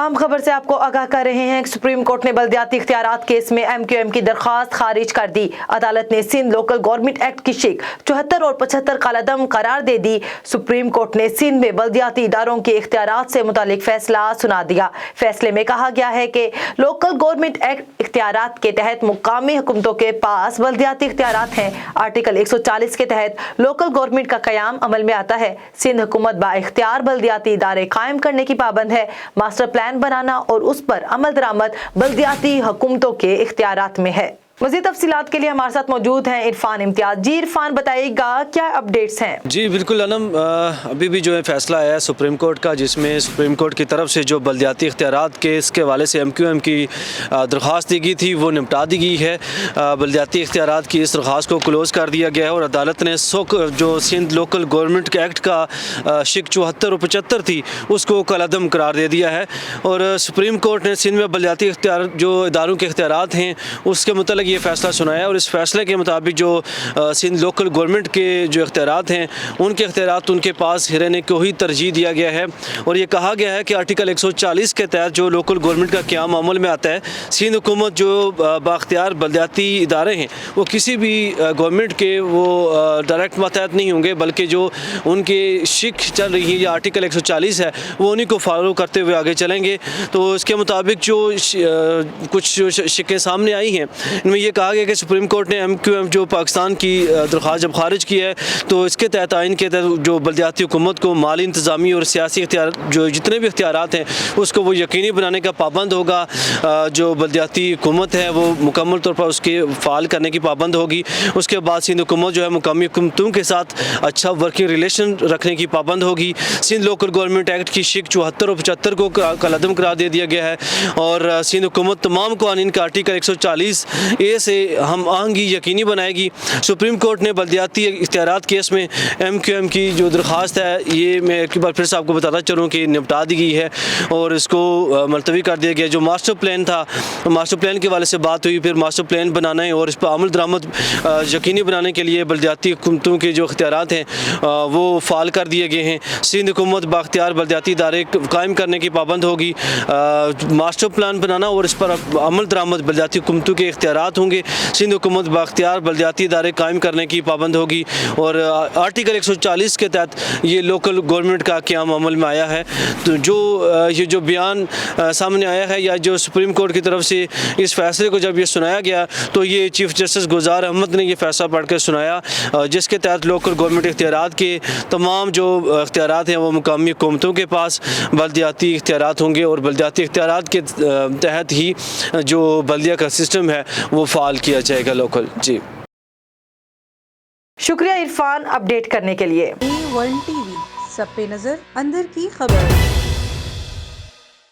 अहम खबर से आपको आगाह कर रहे हैं। सुप्रीम कोर्ट ने बल्दियाती इख्तियारात केस में MQM की दरख्वास्त खारिज कर दी। अदालत ने सिंध लोकल गवर्नमेंट एक्ट की शिक 74 और 75 कालादम करार दे दी। सुप्रीम कोर्ट ने सिंध में बल्दियाती इदारों के इख्तियारात से मुतालिक फैसला सुना दिया। फैसले में कहा गया है कि लोकल गवर्नमेंट एक्ट इख्तियारात के तहत मुकामी हुकूमतों के पास बल्दियाती इख्तियारात हैं। आर्टिकल 140 के तहत लोकल गवर्नमेंट का कयाम अमल में आता है। सिंध हुकूमत बाइख्तियार बल्दियाती इदारे कायम करने की पाबंद है। मास्टर प्लान बनाना और उस पर अमल दरामद बल्दियाती हुकूमतों के इख्तियारात में है। मज़ीद तफसीलात के लिए हमारे साथ मौजूद हैं इरफान इम्तियाज। जी इरफान, बताइएगा क्या अपडेट्स हैं? जी बिल्कुल अनम, अभी भी जो है फैसला आया है सुप्रीम कोर्ट का, जिसमें सुप्रीम कोर्ट की तरफ से जो बल्दियाती इख्तियारात केस के हवाले से MQM की दरख्वास्त दी गई थी वो निपटा दी गई है। बल्दियाती इख्तियारात की इस दरख्वास्त को क्लोज़ कर दिया गया है और अदालत ने जो सिंध लोकल गवर्नमेंट एक्ट का शिक 74 और 75 थी उसको कलअदम करार दे दिया है। और सुप्रीम कोर्ट ने सिंध में बल्दियाती इख्तियार जो इदारों के इख्तियारात हैं उसके मतलब ये फ़ैसला सुनाया। और इस फैसले के मुताबिक जो सिंध लोकल गवर्नमेंट के जो इख्तियारात हैं उनके इख्तियारात उनके पास रहने को ही तरजीह दिया गया है। और ये कहा गया है कि आर्टिकल 140 के तहत जो लोकल गवर्नमेंट का क़याम अमल में आता है, सिंध हुकूमत जो बाख्तियार बल्दियाती इदारे हैं वो किसी भी गवर्नमेंट के वो डायरेक्ट मातहत नहीं होंगे, बल्कि जो उनके शिक चल रही है या आर्टिकल 140 है वो उन्हीं को फॉलो करते हुए आगे चलेंगे। तो इसके मुताबिक जो कुछ शिकें सामने आई हैं इनमें ये कहा गया कि सुप्रीम कोर्ट ने MQM जो पाकिस्तान की दरख्वास्त जब खारिज की है तो इसके तहत आइन के तहत जो बल्दियाती हुकूमत को माली इंतज़ामी और सियासी इख्तियार जो जितने भी इख्तियारात हैं उसको वो यकीनी बनाने का पाबंद होगा। जो बल्दियाती हुकूमत है वो मुकम्मल तौर पर उसके फ़ाल करने की पाबंद होगी। उसके बाद सिंध हुकूमत जो है मुकामी हुकूमतों के साथ अच्छा वर्किंग रिलेशन रखने की पाबंद होगी। सिंध लोकल गवर्नमेंट एक्ट की शिक 74 और 75 को कलअदम करार दे दिया गया है और सिंध हुकूमत तमाम कानून का आर्टिकल 140 से हम आहंगी यकीनी बनाएगी। सुप्रीम कोर्ट ने बल्दियाती इख्तियारात केस में MQM की जो दरख्वास्त है ये मैं एक बार फिर से आपको बताता चलूँ कि निपटा दी गई है और इसको मुलतवी कर दिया गया। जो मास्टर प्लान था, मास्टर प्लान के वाले से बात हुई, फिर मास्टर प्लान बनाना है और इस पर अमल दरामद यकीनी बनाने के लिए बल्दियाती हुकूमतों के जो इख्तियारात हैं वो फ़ाल कर दिए गए हैं। सिंध हुकूमत बाख्तियार बल्दियाती इदारे कायम करने की पाबंद होगी। मास्टर प्लान बनाना और इस पर अमल दरामद बल्दियाती हुकूमतों के इख्तियारात होंगे। सिंध हुकूमत बाख्तियार बल्दियाती इदारे कायम करने की पाबंद होगी और आर्टिकल 140 के तहत ये लोकल गवर्नमेंट का क़याम अमल में आया है। तो ये जो बयान सामने आया है या जो सुप्रीम कोर्ट की तरफ से इस फैसले को जब ये सुनाया गया तो ये चीफ जस्टिस गुलजार अहमद ने ये फैसला पढ़ कर सुनाया, जिसके तहत लोकल गवर्नमेंट इख्तियारात के तमाम जो इख्तियारात हैं वो मुकामी हुकूमतों के पास बल्दियाती इख्तियारात होंगे और बल्दियाती इख्तियारात के तहत ही जो बल्दिया का सिस्टम है वो फ़ाल किया जाएगा लोकल। जी शुक्रिया इरफान अपडेट करने के लिए। A1 TV सब पे नजर, अंदर की खबर।